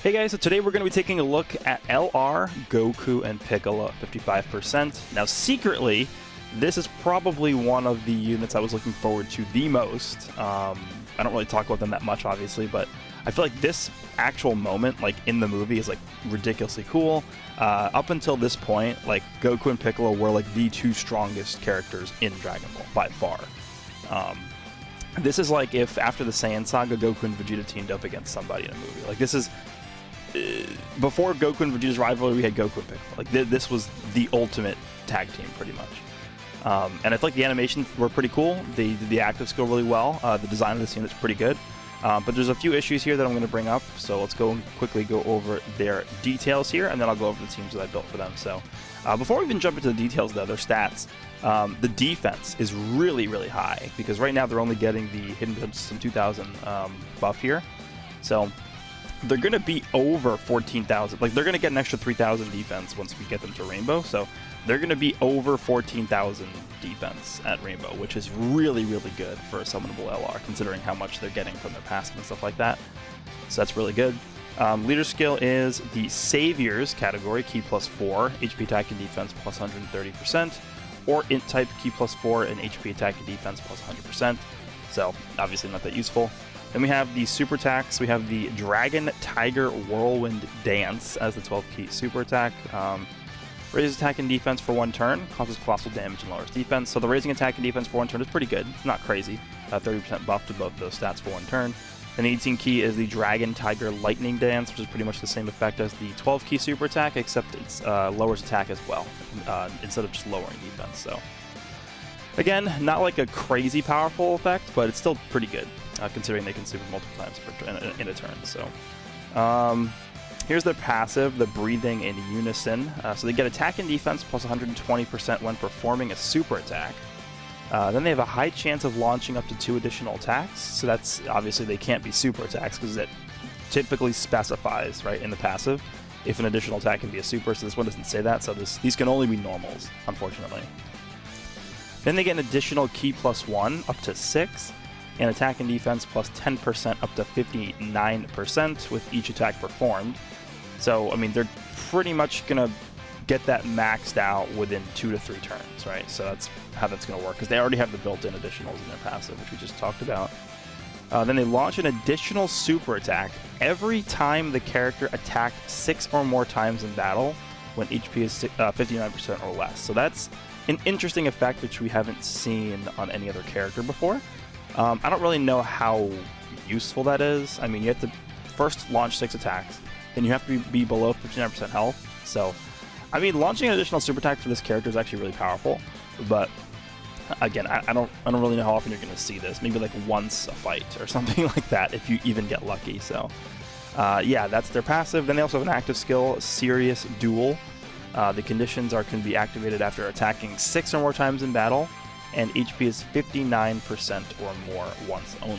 Hey guys, so today we're going to be taking a look at LR, Goku, and Piccolo at 55%. Now secretly, this is probably one of the units I was looking forward to the most. I don't really talk about them that much, obviously, but I feel like this actual moment, like in the movie, is like ridiculously cool. Up until this point, like Goku and Piccolo were like the two strongest characters in Dragon Ball by far. This is like if after the Saiyan saga, Goku and Vegeta teamed up against somebody in a movie. Like this is before Goku and Vegeta's rivalry, we had Goku and Piccolo. Like this was the ultimate tag team, pretty much. And I feel like the animations were pretty cool. They did the active skill really well. The design of this unit's pretty good. But there's a few issues here that I'm going to bring up. So let's quickly go over their details here, and then I'll go over the teams that I built for them. So before we even jump into the details, though, their stats, the defense is really, really high because right now they're only getting the Hidden System 2000 buff here. So they're going to be over 14,000. Like, they're going to get an extra 3,000 defense once we get them to Rainbow. So they're going to be over 14,000 defense at Rainbow, which is really, really good for a summonable LR, considering how much they're getting from their passive and stuff like that. So that's really good. Leader skill is the Saviors category, Ki +4, HP attack and defense plus 130%, or Int type Ki +4 and HP attack and defense plus 100%. So obviously not that useful. Then we have the super attacks. We have the Dragon Tiger Whirlwind Dance as the 12 key super attack. Raises attack and defense for 1 turn, causes colossal damage and lowers defense. So the raising attack and defense for 1 turn is pretty good. It's not crazy. 30% buff to both those stats for 1 turn. And the 18 key is the Dragon Tiger Lightning Dance, which is pretty much the same effect as the 12 key super attack, except it lowers attack as well, instead of just lowering defense. So again, not like a crazy powerful effect, but it's still pretty good, considering they can super multiple times in a turn. So here's their passive, the Breathing in Unison. So they get attack and defense plus 120% when performing a super attack. Then they have a high chance of launching up to 2 additional attacks. So that's obviously they can't be super attacks because it typically specifies, right, in the passive if an additional attack can be a super. So this one doesn't say that. So these can only be normals, unfortunately. Then they get an additional Ki +1 up to 6, and attack and defense plus 10% up to 59% with each attack performed. So, I mean, they're pretty much going to get that maxed out within 2 to 3 turns, right? So that's how that's going to work, because they already have the built-in additionals in their passive, which we just talked about. Then they launch an additional super attack every time the character attacked 6 or more times in battle when HP is 59% or less. So that's an interesting effect which we haven't seen on any other character before. I don't really know how useful that is. I mean, you have to first launch 6 attacks, then you have to be below 59% health. So, I mean, launching an additional super attack for this character is actually really powerful. But again, I don't really know how often you're going to see this. Maybe like once a fight or something like that, if you even get lucky. So, yeah, that's their passive. Then they also have an active skill, Serious Duel. The conditions can be activated after attacking 6 or more times in battle, and HP is 59% or more once only.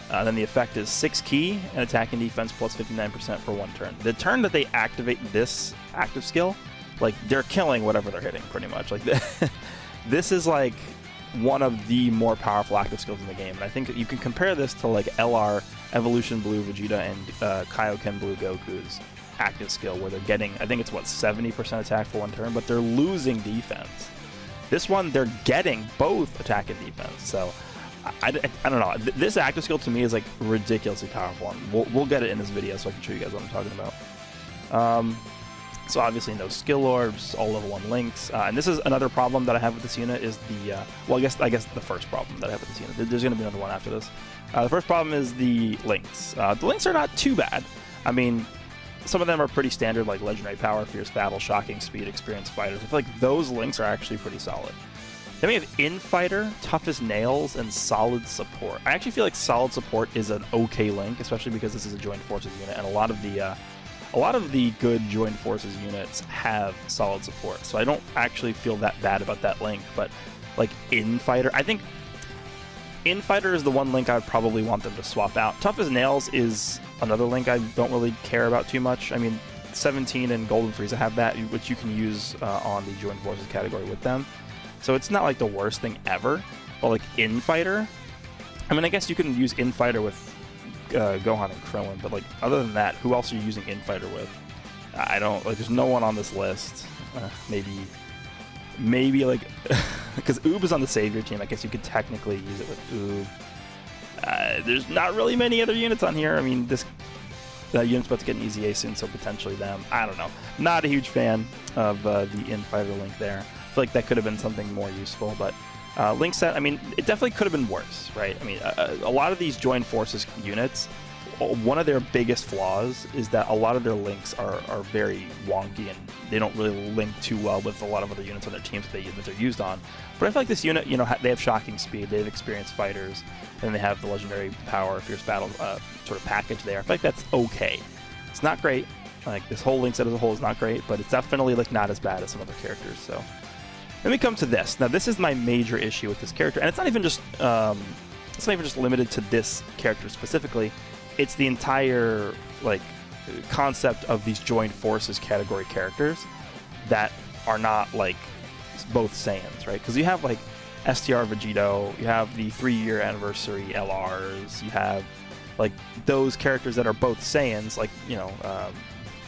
Then the effect is 6 key and attack and defense plus 59% for 1 turn. The turn that they activate this active skill, like they're killing whatever they're hitting pretty much. Like this is like one of the more powerful active skills in the game, and I think you can compare this to like LR Evolution Blue Vegeta and Kaioken Blue Goku's active skill, where they're getting, I think it's what, 70% attack for 1 turn, but they're losing defense. This one, they're getting both attack and defense. So I don't know. This active skill to me is like ridiculously powerful, and we'll get it in this video so I can show you guys what I'm talking about. So obviously no skill orbs, all level 1 links, and this is another problem that I have with this unit is the well, I guess the first problem that I have with this unit. There's going to be another one after this. The first problem is the links. The links are not too bad. I mean, some of them are pretty standard, like Legendary Power, Fierce Battle, Shocking Speed, Experienced Fighters. I feel like those links are actually pretty solid. Then we have Infighter, Tough as Nails, and Solid Support. I actually feel like Solid Support is an okay link, especially because this is a Joined Forces unit, and a lot of the good Joined Forces units have Solid Support. So I don't actually feel that bad about that link, but like Infighter, I think Infighter is the one link I would probably want them to swap out. Tough as Nails is another link I don't really care about too much. I mean, 17 and Golden Frieza have that, which you can use on the Joined Forces category with them. So it's not like the worst thing ever, but like Infighter, I mean, I guess you can use Infighter with Gohan and Krillin, but like other than that, who else are you using Infighter with? I don't like. There's no one on this list. Maybe like because Oob is on the Savior team. I guess you could technically use it with Oob. There's not really many other units on here. I mean, this unit's about to get an easy A soon, so potentially them. I don't know. Not a huge fan of the Infighter link there. I feel like that could have been something more useful, but link set, I mean, it definitely could have been worse, right? I mean, a lot of these Joined Forces units, one of their biggest flaws is that a lot of their links are very wonky and they don't really link too well with a lot of other units on their teams that they're used on. But I feel like this unit, you know, they have shocking speed, they have experienced fighters, and they have the legendary power, fierce battle sort of package there. I feel like that's okay. It's not great. Like this whole link set as a whole is not great, but it's definitely like not as bad as some other characters. So let me come to this. Now this is my major issue with this character, and it's not even just limited to this character specifically. It's the entire like concept of these Joined Forces category characters that are not like both Saiyans, right? Because you have like STR Vegito, you have the 3-year anniversary LRs, you have like those characters that are both Saiyans, like you know,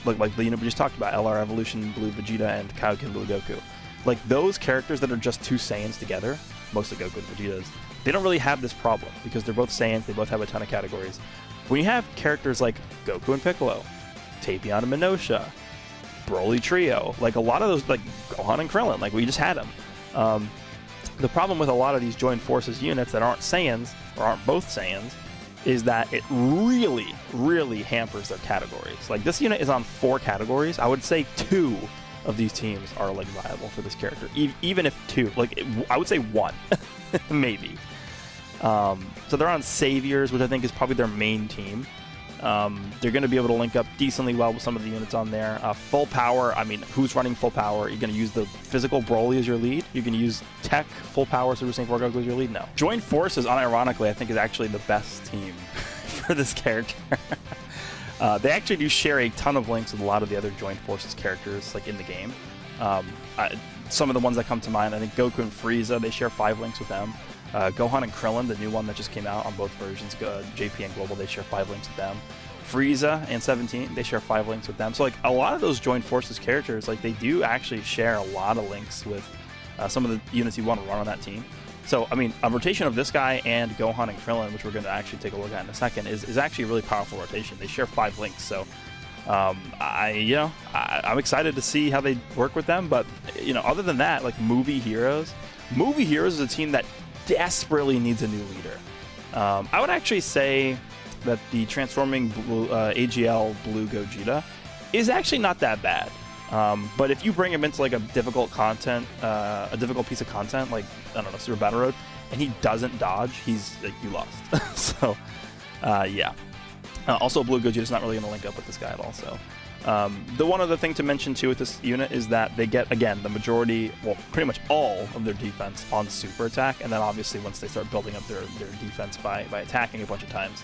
like the unit we just talked about, LR Evolution Blue Vegeta and Kaioken Blue Goku. Like those characters that are just two Saiyans together, mostly Goku and Vegeta's, they don't really have this problem because they're both Saiyans, they both have a ton of categories. When you have characters like Goku and Piccolo, Tapion and Minosha, Broly Trio, like a lot of those, like Gohan and Krillin, like we just had them. The problem with a lot of these Joined Forces units that aren't Saiyans, or aren't both Saiyans, is that it really, really hampers their categories. Like this unit is on 4 categories. I would say 2 of these teams are like viable for this character. Even if 2, like I would say 1, maybe. So they're on Saviors, which I think is probably their main team. They're going to be able to link up decently well with some of the units on there. Full power, I mean, who's running full power? You're going to use the physical Broly as your lead? You're going to use tech, full power, Super Saiyan 4 Goku as your lead? No. Joined Forces, unironically, I think is actually the best team for this character. They actually do share a ton of links with a lot of the other Joined Forces characters like in the game. Some of the ones that come to mind, I think Goku and Frieza, they share 5 links with them. Gohan and Krillin, the new one that just came out on both versions, JP and Global, they share 5 links with them. Frieza and 17, they share 5 links with them. So like a lot of those Joined Forces characters, like they do actually share a lot of links with some of the units you want to run on that team. So I mean, a rotation of this guy and Gohan and Krillin, which we're going to actually take a look at in a second, is actually a really powerful rotation. They share 5 links, so I'm excited to see how they work with them. But you know, other than that, like Movie Heroes is a team that desperately needs a new leader. I would actually say that the transforming AGL Blue Gogeta is actually not that bad. But if you bring him into like a difficult piece of content, like I don't know, Super Battle Road, and he doesn't dodge, he's like, you lost. So yeah. Also, Blue Gogeta's not really going to link up with this guy at all. So the one other thing to mention too with this unit is that they get, again, the majority, well, pretty much all of their defense on super attack, and then obviously once they start building up their defense by attacking a bunch of times.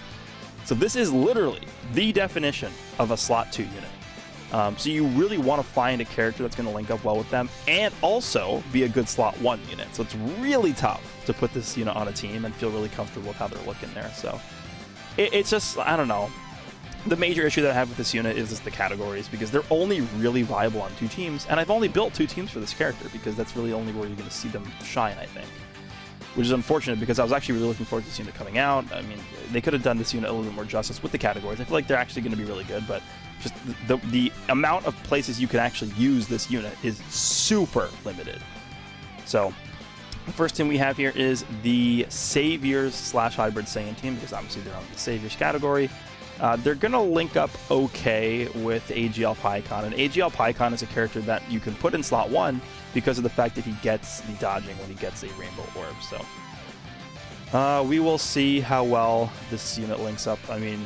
So this is literally the definition of a slot 2 unit. So you really want to find a character that's going to link up well with them and also be a good slot 1 unit. So it's really tough to put this unit on a team and feel really comfortable with how they're looking there. So it's just, I don't know. The major issue that I have with this unit is just the categories, because they're only really viable on 2 teams, and I've only built 2 teams for this character because that's really only where you're going to see them shine, I think. Which is unfortunate because I was actually really looking forward to this unit coming out. I mean, they could have done this unit a little bit more justice with the categories. I feel like they're actually going to be really good, but just the amount of places you can actually use this unit is super limited. So the first team we have here is the Saviors / Hybrid Saiyan team, because obviously they're on the Saviors category. They're going to link up okay with AGL Piccolo, and AGL Piccolo is a character that you can put in slot 1 because of the fact that he gets the dodging when he gets a Rainbow Orb. So we will see how well this unit links up. I mean,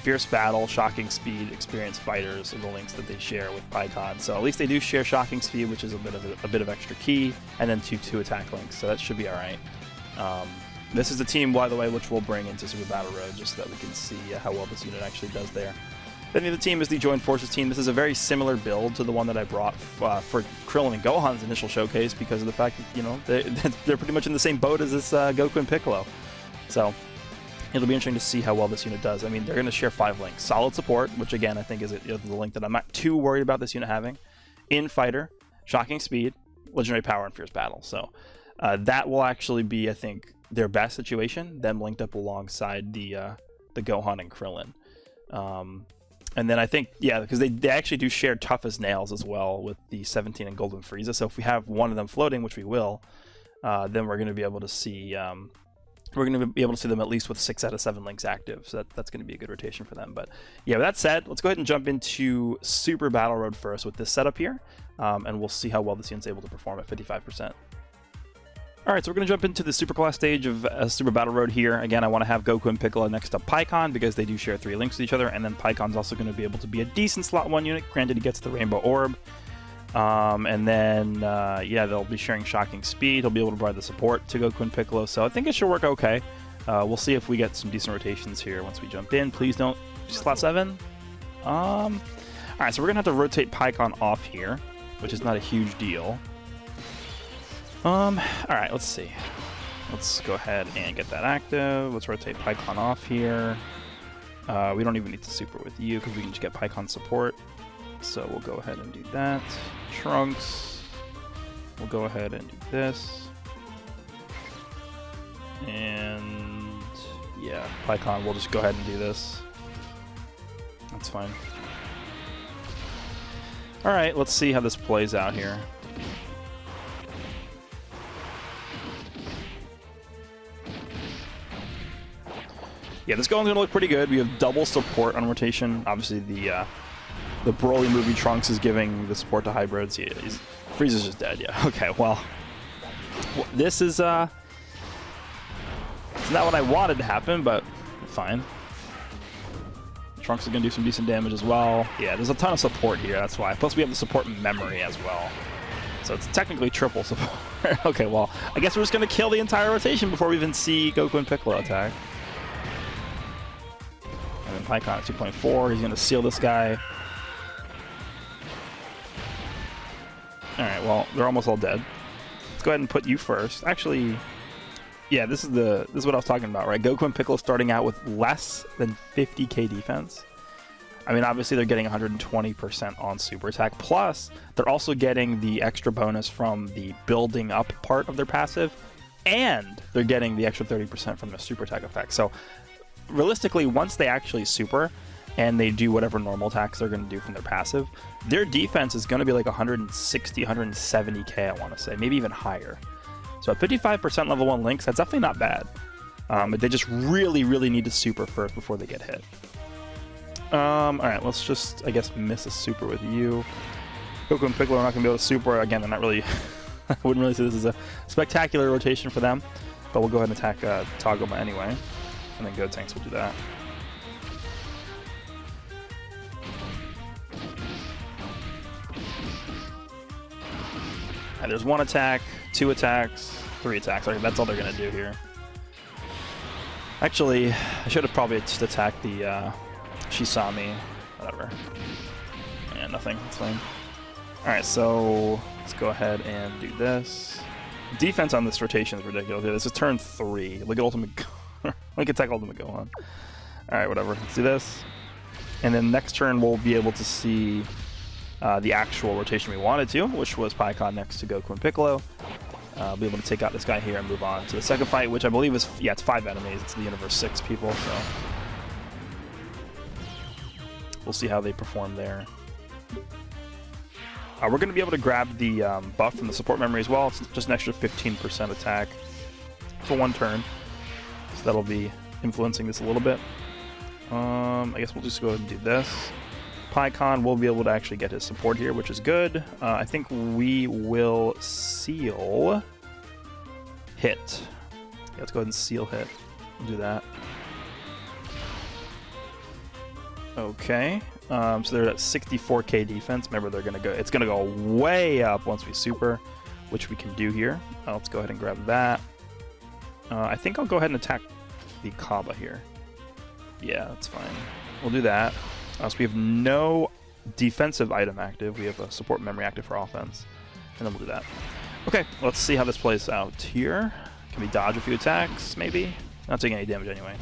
Fierce Battle, Shocking Speed, Experienced Fighters are the links that they share with Piccolo. So at least they do share Shocking Speed, which is a bit of extra key, and then 2 attack links, so that should be all right. This is the team, by the way, which we'll bring into Super Battle Road just so that we can see how well this unit actually does there. Then the other team is the Joined Forces team. This is a very similar build to the one that I brought for Krillin and Gohan's initial showcase because of the fact that, you know, they're pretty much in the same boat as this Goku and Piccolo. So It'll be interesting to see how well this unit does. I mean, they're going to share 5 links. Solid support, which again I think is the link that I'm not too worried about this unit having. In fighter, shocking speed, legendary power, and fierce battle. So that will actually be, I think, their best situation. Them linked up alongside the Gohan and Krillin. And then I think, yeah, because they actually do share tough as nails as well with the 17 and Golden Frieza. So if we have one of them floating, which we will, then we're going to be able to see them at least with 6 out of 7 links active. So that's going to be a good rotation for them. But yeah, with that said, let's go ahead and jump into Super Battle Road first with this setup here, and we'll see how well this unit's able to perform at 55%. All right, so we're going to jump into the Super Class stage of Super Battle Road here. Again, I want to have Goku and Piccolo next to Piccon because they do share 3 links with each other, and then Piccon's also going to be able to be a decent slot 1 unit. Granted, he gets the Rainbow Orb. And then, yeah, they'll be sharing shocking speed. He'll be able to provide the support to Goku and Piccolo, so I think it should work okay. We'll see if we get some decent rotations here once we jump in. Please don't slot 7. All right, so we're going to have to rotate Piccon off here, which is not a huge deal. All right, let's see. Let's go ahead and get that active. Let's rotate Piccon off here. We don't even need to super with you because we can just get Piccon support. So we'll go ahead and do that. Trunks. We'll go ahead and do this. And yeah, Piccon, we'll just go ahead and do this. That's fine. Alright, let's see how this plays out here. Yeah, this Gohan's gonna look pretty good. We have double support on rotation. Obviously, the Broly movie Trunks is giving the support to hybrids. Yeah, Frieza's just dead. Yeah. Okay. Well, this is it's not what I wanted to happen, but fine. Trunks is gonna do some decent damage as well. Yeah, there's a ton of support here. That's why. Plus, we have the support memory as well. So it's technically triple support. Okay. Well, I guess we're just gonna kill the entire rotation before we even see Goku and Piccolo attack. And then Piccon at 2.4. He's going to seal this guy. Alright, well, they're almost all dead. Let's go ahead and put you first. Actually, yeah, this is what I was talking about, right? Goku and Piccolo starting out with less than 50k defense. I mean, obviously they're getting 120% on super attack. Plus, they're also getting the extra bonus from the building up part of their passive. And they're getting the extra 30% from the super attack effect. So realistically, once they actually super and they do whatever normal attacks they're going to do from their passive, their defense is going to be like 160, 170k, I want to say, maybe even higher. So at 55% level 1 links, that's definitely not bad. But they just really, really need to super first before they get hit. Alright, let's just, I guess, miss a super with you. Goku and Piccolo are not going to be able to super. Again, they're not really, I wouldn't really say this is a spectacular rotation for them. But we'll go ahead and attack Tagoma anyway. And then Gotenks will do that. And there's 1 attack, 2 attacks, 3 attacks. Okay, that's all they're going to do here. Actually, I should have probably just attacked the Shisami. Whatever. Yeah, nothing. That's fine. Alright, so let's go ahead and do this. Defense on this rotation is ridiculous. This is turn 3. Look at Ultimate... We can attack Ultimate Gohan. Alright, whatever. Let's do this. And then next turn we'll be able to see the actual rotation we wanted to, which was Piccon next to Goku and Piccolo. Be able to take out this guy here and move on to the second fight, which I believe is, yeah, it's 5 enemies. It's the Universe 6 people, so we'll see how they perform there. We're going to be able to grab the buff from the support memory as well. It's just an extra 15% attack for 1 turn. So that'll be influencing this a little bit. I guess we'll just go ahead and do this. Piccon will be able to actually get his support here, which is good. I think we will seal hit. Yeah, let's go ahead and seal hit. We'll do that. Okay. So they're at 64k defense. Remember, they're gonna go. It's gonna go way up once we super, which we can do here. Let's go ahead and grab that. I think I'll go ahead and attack the Kaba here. Yeah, that's fine. We'll do that. So we have no defensive item active. We have a support memory active for offense. And then we'll do that. Okay, let's see how this plays out here. Can we dodge a few attacks, maybe? Not taking any damage anyway.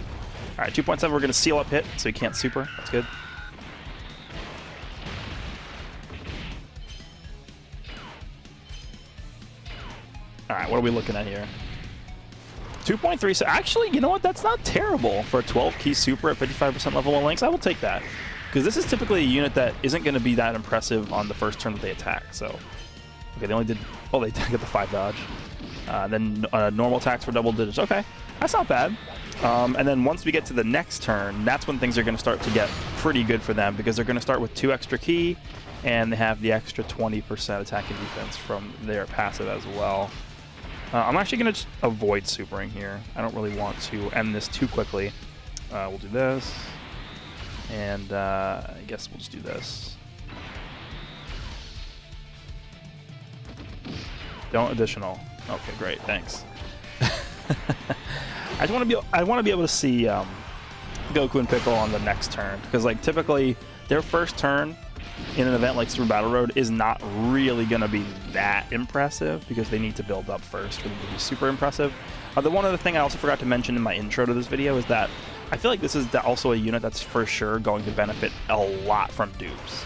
All right, 2.7. We're going to seal up hit, so he can't super. That's good. All right, what are we looking at here? 2.3. So actually, you know what? That's not terrible for a 12 key super at 55% level 1 links. I will take that, because this is typically a unit that isn't going to be that impressive on the first turn that they attack. So, okay, they only did. Oh, they get the 5 dodge. Then normal attacks for double digits. Okay, that's not bad. And then once we get to the next turn, that's when things are going to start to get pretty good for them, because they're going to start with 2 extra key, and they have the extra 20% attack and defense from their passive as well. I'm actually going to just avoid supering here. I don't really want to end this too quickly. We'll do this, and I guess we'll just do this. Don't additional. Okay, great, thanks. I want to be able to see Goku and Piccolo on the next turn, because like typically their first turn in an event like Super Battle Road is not really going to be that impressive, because they need to build up first for them to be super impressive. The one other thing I also forgot to mention in my intro to this video is that I feel like this is also a unit that's for sure going to benefit a lot from dupes.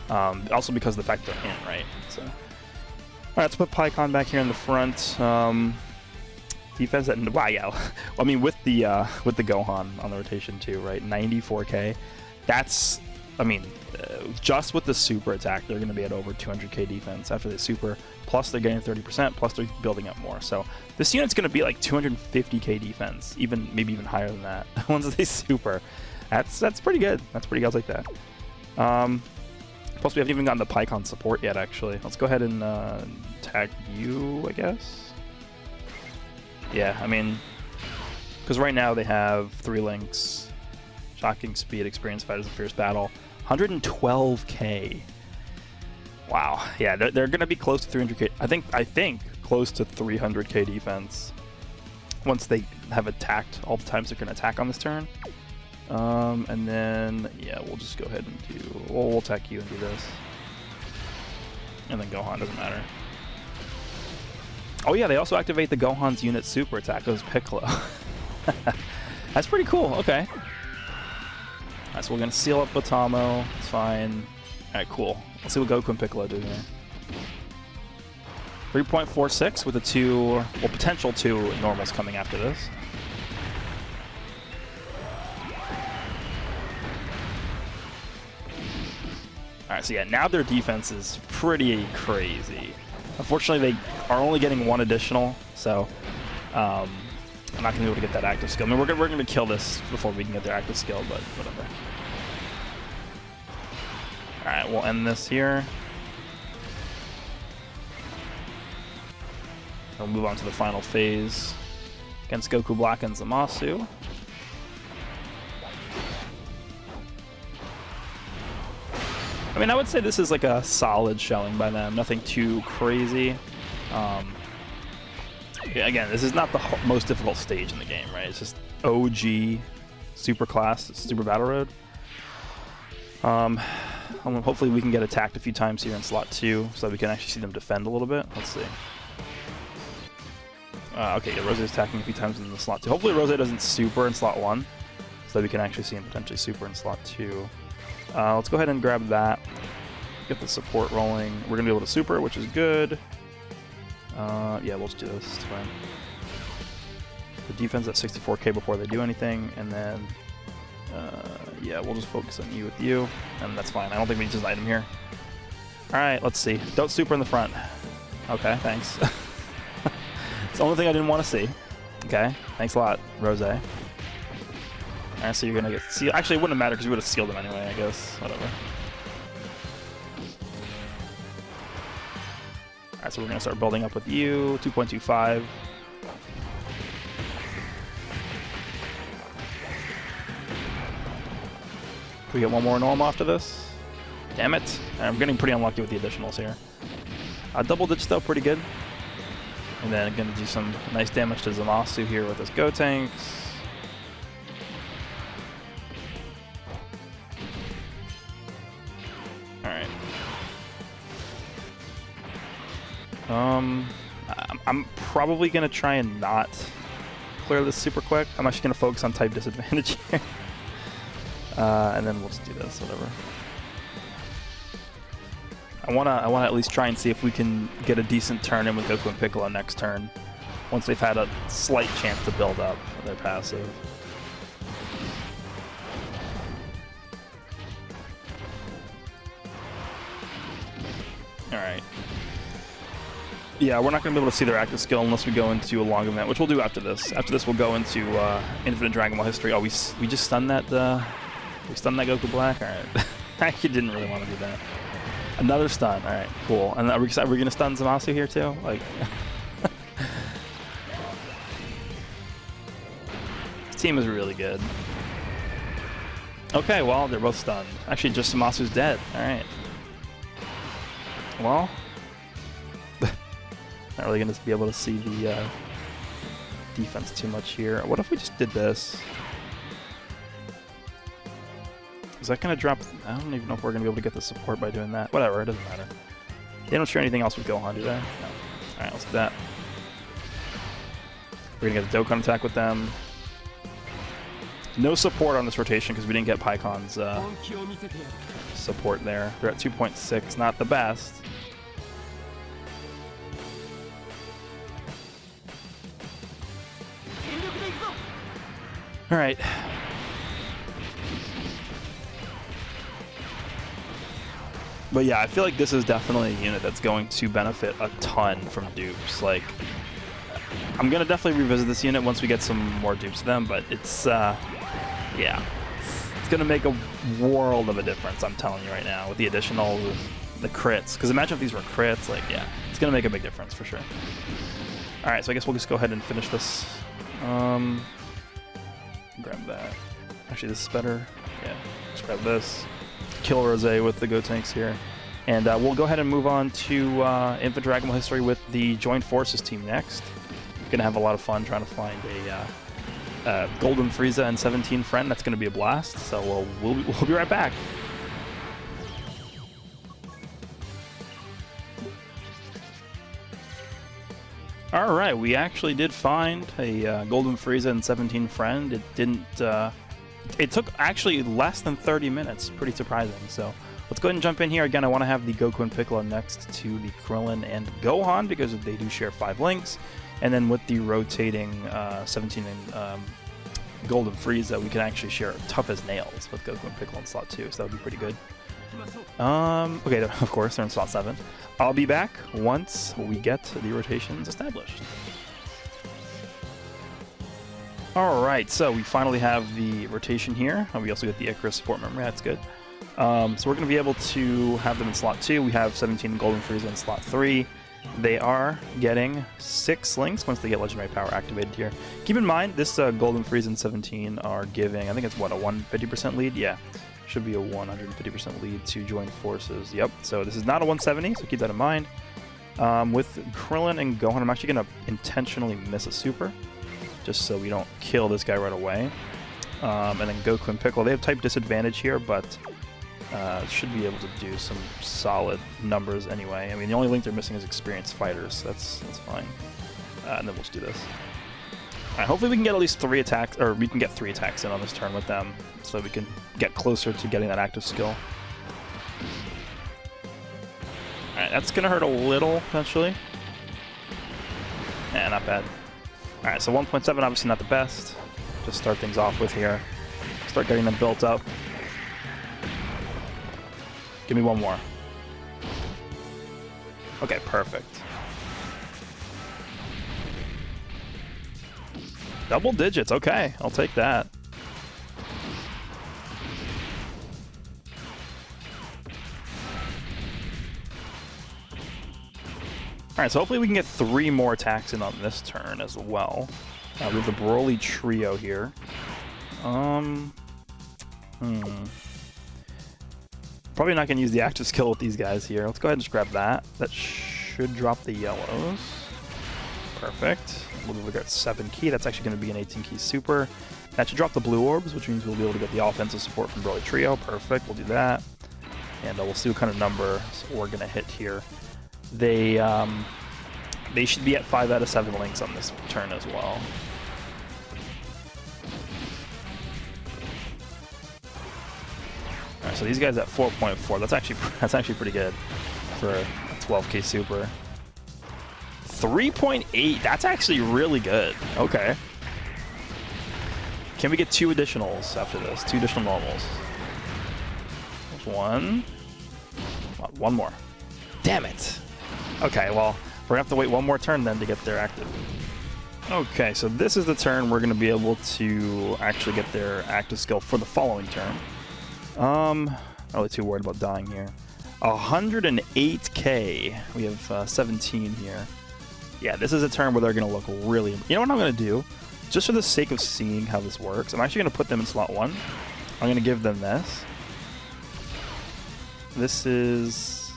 Also because of the fact they're in, right? So, all right, let's put Piccolo back here in the front. Defense at, wow, yeah. I mean, with the Gohan on the rotation too, right? 94k. That's, I mean, just with the super attack, they're going to be at over 200k defense after they super. Plus, they're getting 30%. Plus, they're building up more. So this unit's going to be like 250k defense, maybe even higher than that once they super. That's pretty good. That's pretty good. I'll take that. Plus, we haven't even gotten the Piccolo support yet. Actually, let's go ahead and tag you, I guess. Yeah, I mean, because right now they have 3 links, shocking speed, experienced fighters in fierce battle, 112k. Wow, yeah, they're going to be close to 300k. I think close to 300k defense once they have attacked all the times they're going to attack on this turn. And then yeah, we'll just go ahead and do. We'll attack you and do this, and then Gohan, doesn't matter. Oh yeah, they also activate the Gohan's unit super attack. It was Piccolo. That's pretty cool. Okay. Alright, so we're going to seal up Batamo. It's fine. Alright, cool. Let's see what Goku and Piccolo do here. 3.46 with the potential 2 normals coming after this. Alright, so yeah, now their defense is pretty crazy. Unfortunately, they are only getting 1 additional, so I'm not going to be able to get that active skill. I mean, we're going to kill this before we can get their active skill, but whatever. Alright, we'll end this here. We'll move on to the final phase against Goku Black and Zamasu. I mean, I would say this is like a solid showing by them. Nothing too crazy. Again, this is not the most difficult stage in the game, right? It's just OG super class, super battle road. Hopefully we can get attacked a few times here in slot 2 so that we can actually see them defend a little bit. Let's see. Okay, yeah, Rose is attacking a few times in the slot 2. Hopefully Rose doesn't super in slot 1 so that we can actually see him potentially super in slot 2. Let's go ahead and grab that. Get the support rolling. We're going to be able to super, which is good. Yeah, we'll just do this. It's fine. The defense at 64k before they do anything, and then yeah, we'll just focus on you with you, and that's fine. I don't think we need this item here. Alright, let's see. Don't super in the front. Okay, thanks. It's the only thing I didn't want to see. Okay, thanks a lot, Rose. Alright, so you're gonna get sealed. Actually, it wouldn't matter because we would have sealed them anyway, I guess. Whatever. Alright, so we're gonna start building up with you. 2.25. Can we get one more normal after this? Damn it. I'm getting pretty unlucky with the additionals here. Double ditch though, pretty good. And then gonna do some nice damage to Zamasu here with his Go Tanks. Alright. I'm probably gonna try and not clear this super quick. I'm actually going to focus on type disadvantage here. And then we'll just do this, whatever. I wanna at least try and see if we can get a decent turn in with Goku and Piccolo next turn, once they've had a slight chance to build up their passive. Alright. Yeah, we're not going to be able to see their active skill unless we go into a long event, which we'll do after this. After this, we'll go into Infinite Dragon Ball history. Oh, we just stunned that. We stunned that Goku Black. All right. I actually didn't really want to do that. Another stun. All right, cool. And are we going to stun Zamasu here too? Like, this team is really good. Okay, well they're both stunned. Actually, just Zamasu's dead. All right. Well. Not really going to be able to see the defense too much here. What if we just did this? Is that going to drop? I don't even know if we're going to be able to get the support by doing that. Whatever, it doesn't matter. They don't share anything else with Gohan, do they? No. Alright, let's do that. We're going to get a Dokkan attack with them. No support on this rotation because we didn't get Paikon's support there. They're at 2.6, not the best. All right. But yeah, I feel like this is definitely a unit that's going to benefit a ton from dupes. Like, I'm gonna definitely revisit this unit once we get some more dupes to them, but it's, yeah, it's gonna make a world of a difference, I'm telling you right now, with the additional, the crits. Because imagine if these were crits, like, yeah, it's gonna make a big difference for sure. All right, so I guess we'll just go ahead and finish this. Grab that. Actually, this is better. Yeah, just grab this. Kill Rose with the Gotenks here. And we'll go ahead and move on to Infinite Dragon Ball history with the Joint Forces team next. Gonna have a lot of fun trying to find a Golden Frieza and 17 friend. That's gonna be a blast. So we'll be right back. All right, we actually did find a Golden Frieza and 17 friend. It didn't. It took actually less than 30 minutes. Pretty surprising. So let's go ahead and jump in here. Again, I want to have the Goku and Piccolo next to the Krillin and Gohan because they do share 5 links. And then with the rotating 17 and Golden Frieza, we can actually share tough as nails with Goku and Piccolo in slot 2. So that would be pretty good. Okay, of course, they're in slot 7. I'll be back once we get the rotations established. Alright, so we finally have the rotation here. We also get the Icarus support memory, that's good. So we're going to be able to have them in slot 2. We have 17 Golden Frieza in slot 3. They are getting 6 links once they get Legendary Power activated here. Keep in mind, this Golden Frieza and 17 are giving, I think it's what, a 150% lead? Yeah. Should be a 150% lead to Joint Forces. Yep, so this is not a 170, so keep that in mind. With Krillin and Gohan, I'm actually going to intentionally miss a super, just so we don't kill this guy right away. And then Goku and Piccolo, they have type disadvantage here, but should be able to do some solid numbers anyway. I mean, the only link they're missing is experienced fighters, so that's fine. And then we'll just do this. Alright, hopefully we can get at least 3 attacks, or we can get 3 attacks in on this turn with them, so we can get closer to getting that active skill. Alright, that's gonna hurt a little, potentially. Yeah, not bad. Alright, so 1.7, obviously not the best. Just start things off with here. Start getting them built up. Give me one more. Okay, perfect. Double digits, okay, I'll take that. Alright, so hopefully we can get 3 more attacks in on this turn as well. We have the Broly trio here. Probably not going to use the active skill with these guys here. Let's go ahead and just grab that. That should drop the yellows. Perfect. We'll get 7 key. That's actually going to be an 18 key super. That should drop the blue orbs, which means we'll be able to get the offensive support from Broly Trio. Perfect. We'll do that. And we'll see what kind of number we're going to hit here. They should be at 5 out of 7 links on this turn as well. So these guys at 4.4. That's actually pretty good for a 12k super. 3.8. That's actually really good. Okay. Can we get 2 additionals after this? 2 additional normals. There's one. One more. Damn it. Okay, well, we're gonna have to wait one more turn then to get their active. Okay, so this is the turn we're gonna be able to actually get their active skill for the following turn. Not really too worried about dying here. 108k. We have 17 here. Yeah, this is a turn where they're gonna look really. You know what I'm gonna do? Just for the sake of seeing how this works, I'm actually gonna put them in slot 1. I'm gonna give them this. This is,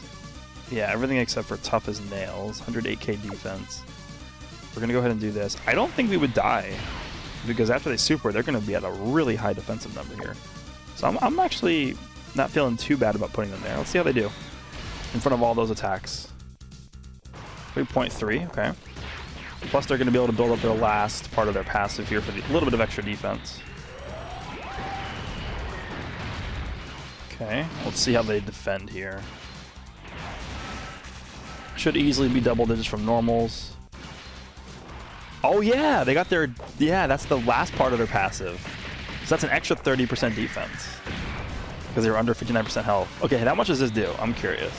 yeah, everything except for tough as nails. 108k defense. We're gonna go ahead and do this. I don't think we would die, because after they super, they're gonna be at a really high defensive number here. So I'm actually not feeling too bad about putting them there. Let's see how they do in front of all those attacks. 3.3, okay. Plus they're gonna be able to build up their last part of their passive here for a little bit of extra defense. Okay, let's see how they defend here. Should easily be double digits from normals. Oh yeah, they got their, yeah, that's the last part of their passive. So that's an extra 30% defense. Because they were under 59% health. Okay, how much does this do? I'm curious.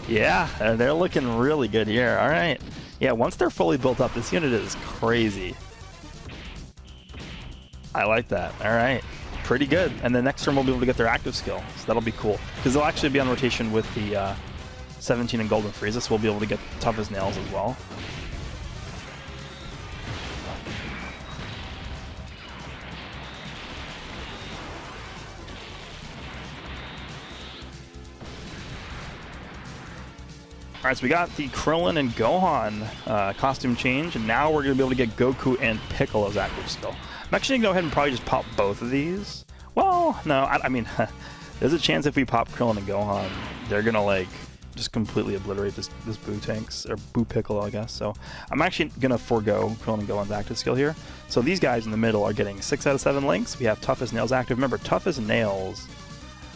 Yeah, they're looking really good here. All right. Yeah, once they're fully built up, this unit is crazy. I like that. All right. Pretty good. And the next turn we'll be able to get their active skill. So that'll be cool. Because they'll actually be on rotation with the 17 and Golden Frieza, so we'll be able to get tough as nails as well. Alright, so we got the Krillin and Gohan costume change, and now we're going to be able to get Goku and Piccolo's active skill. I'm actually going to go ahead and probably just pop both of these. Well, no, I mean, there's a chance if we pop Krillin and Gohan, they're going to, like, just completely obliterate this Boo Tanks, or Boo Piccolo, I guess. So I'm actually going to forego Krillin and Gohan's active skill here. So these guys in the middle are getting 6 out of 7 links. We have Tough as Nails active. Remember, Tough as Nails...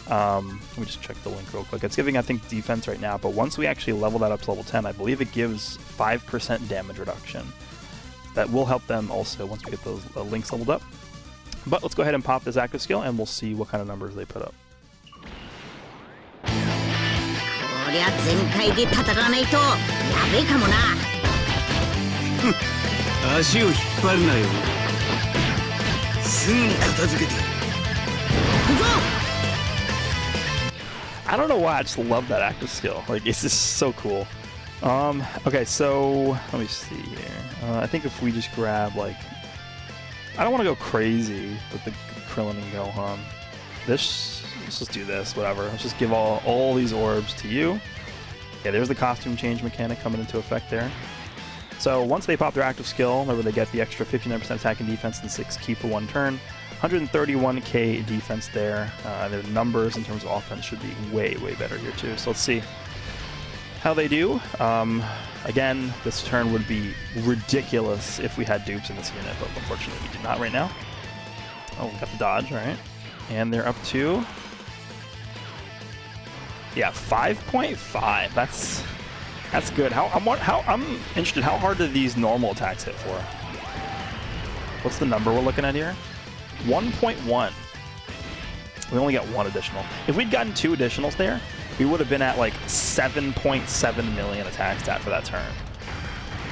let me just check the link real quick. It's giving, I think, defense right now, but once we actually level that up to level 10, I believe it gives 5% damage reduction. That will help them also once we get those links leveled up. But let's go ahead and pop this active skill, and we'll see what kind of numbers they put up. I don't know why, I just love that active skill. Like, it's just so cool. Okay, so let me see here. I think if we just grab, like, I don't want to go crazy with the Krillin and Gohan. Let's just do this, whatever. Let's just give all these orbs to you. Yeah, there's the costume change mechanic coming into effect there. So once they pop their active skill, remember they get the extra 59% attack and defense and 6 ki for 1 turn. 131k defense there. Their numbers in terms of offense should be way, way better here too. So let's see how they do. Again, this turn would be ridiculous if we had dupes in this unit, but unfortunately we do not right now. Oh, we got the dodge, all right. And they're up to, yeah, 5.5. That's good. I'm interested. How hard do these normal attacks hit for? What's the number we're looking at here? 1.1. We only got 1 additional. If we'd gotten 2 additionals there, we would have been at like 7.7 million attack stat for that turn.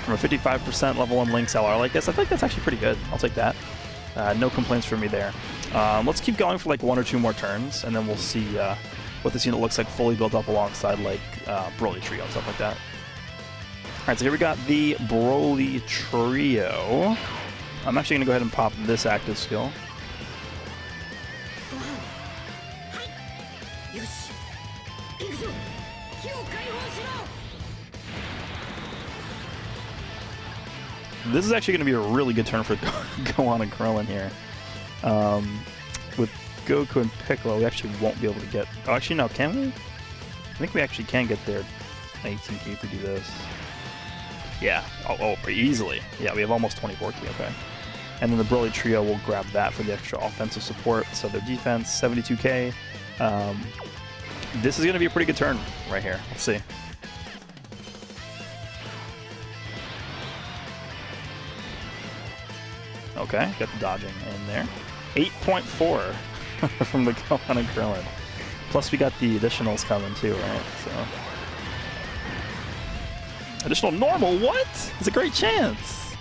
From a 55% level 1 Link's LR like this, I think that's actually pretty good. I'll take that. No complaints from me there. Let's keep going for like 1 or 2 more turns, and then we'll see what this unit looks like fully built up alongside like Broly Trio and stuff like that. Alright, so here we got the Broly Trio. I'm actually going to go ahead and pop this active skill. This is actually going to be a really good turn for Gohan and Krillin here. With Goku and Piccolo, we actually won't be able to get... Oh, actually, no, can we? I think we actually can get their 18k if we do this. Yeah. Oh, pretty easily. Yeah, we have almost 24k, okay. And then the Broly Trio will grab that for the extra offensive support. So their defense, 72k. This is going to be a pretty good turn right here. Let's see. Okay, got the dodging in there. 8.4 from the Gohan and Krillin. Plus we got the additionals coming too, right? So additional normal, what? It's a great chance.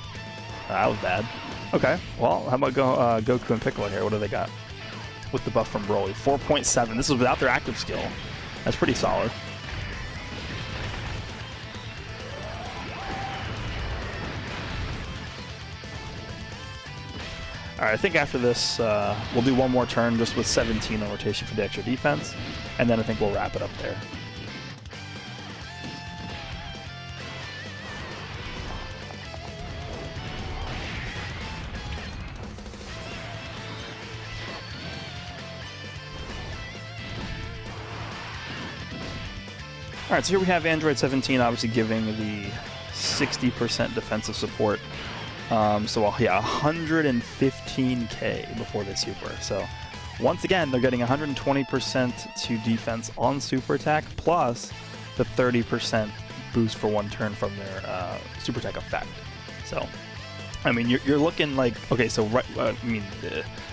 That was bad. Okay, well, how about Goku and Piccolo here? What do they got with the buff from Broly? 4.7. This is without their active skill. That's pretty solid. Alright, I think after this, we'll do one more turn just with 17 on rotation for the extra defense, and then I think we'll wrap it up there. Alright, so here we have Android 17 obviously giving the 60% defensive support. So yeah, 115k before they super. So once again, they're getting 120% to defense on super attack, plus the 30% boost for one turn from their super attack effect. So, I mean, you're looking like, okay, so right, I mean,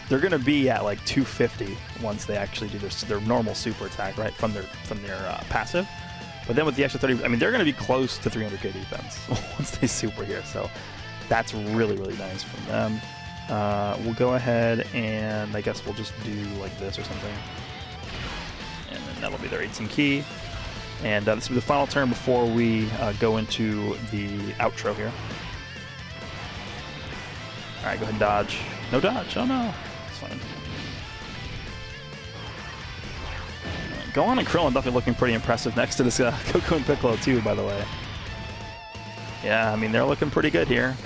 they're going to be at like 250 once they actually do their normal super attack, right, from their passive. But then with the extra 30, I mean, they're going to be close to 300k defense once they super here. So that's really, really nice from them. We'll go ahead and I guess we'll just do like this or something. And then that'll be their 18 key. And this will be the final turn before we go into the outro here. Alright, go ahead and dodge. No dodge. Oh no. It's fine. Gohan and Krillin definitely looking pretty impressive next to this Goku and Piccolo too, by the way. Yeah, I mean, they're looking pretty good here.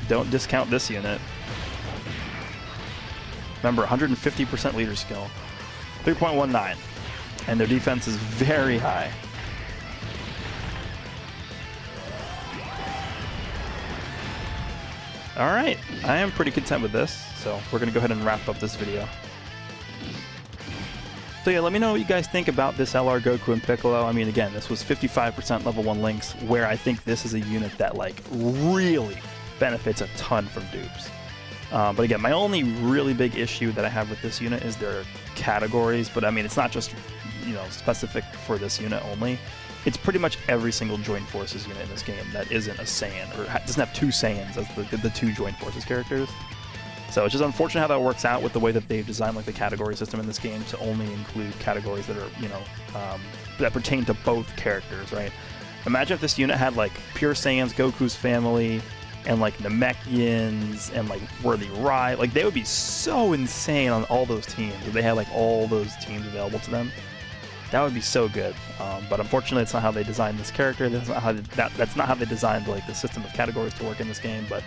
Don't discount this unit. Remember, 150% leader skill. 3.19. And their defense is very high. Alright, I am pretty content with this, so we're going to go ahead and wrap up this video. So yeah, let me know what you guys think about this LR Goku and Piccolo. I mean, again, this was 55% level 1 links, where I think this is a unit that, like, really benefits a ton from dupes. But again, my only really big issue that I have with this unit is their categories. But I mean, it's not just, you know, specific for this unit only. It's pretty much every single Joint Forces unit in this game that isn't a Saiyan, or doesn't have two Saiyans as the two Joint Forces characters. So it's just unfortunate how that works out with the way that they've designed like the category system in this game to only include categories that are, you know, that pertain to both characters, right? Imagine if this unit had like pure Saiyans, Goku's family, and like Namekians, and like Worthy Rai. Like, they would be so insane on all those teams if they had like all those teams available to them. That would be so good. But unfortunately, it's not how they designed this character. That's not how they designed like the system of categories to work in this game. But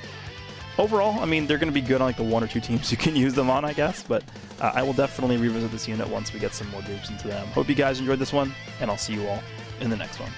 overall, I mean, they're going to be good on like the 1 or 2 teams you can use them on, I guess. But I will definitely revisit this unit once we get some more dupes into them. Hope you guys enjoyed this one, and I'll see you all in the next one.